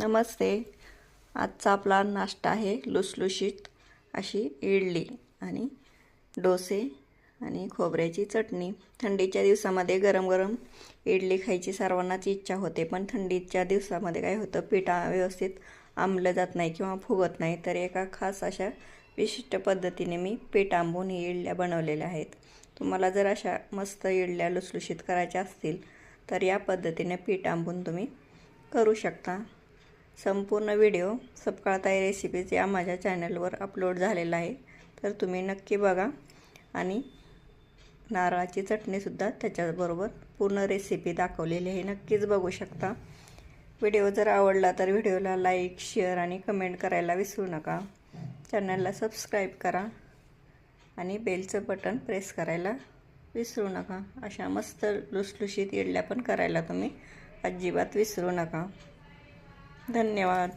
नमस्ते. आजचा आपला नाश्ता आहे लुसलुशीत अशी इडली आणि डोसे आणि खोबऱ्याची चटणी. थंडीच्या दिवसामध्ये गरम गरम इडली खायची सर्वांनाच इच्छा होते, पण थंडीच्या दिवसामध्ये काय होतं, पीठ व्यवस्थित आंबलं जात नाही किंवा फुगत नाही. तर एका खास अशा विशिष्ट पद्धतीने मी पीठ आंबून ही इडल्या बनवलेल्या आहेत. तुम्हाला जर अशा मस्त इडल्या लुसलुशीत करायच्या असतील तर या पद्धतीने पीठ आंबून तुम्ही करू शकता. संपूर्ण व्हिडिओ सपकाळताई रेसिपीज या माझ्या चॅनलवर अपलोड झालेला आहे, तर तुम्ही नक्की बघा. आणि नारळाची चटणीसुद्धा त्याच्याबरोबर पूर्ण रेसिपी दाखवलेली आहे, नक्कीच बघू शकता. व्हिडिओ जर आवडला तर व्हिडिओला लाईक, शेअर आणि कमेंट करायला विसरू नका. चॅनलला सबस्क्राईब करा आणि बेलचं बटन प्रेस करायला विसरू नका. अशा मस्त लुसलुशीत इडल्या पण करायला तुम्ही अजिबात विसरू नका. धन्यवाद.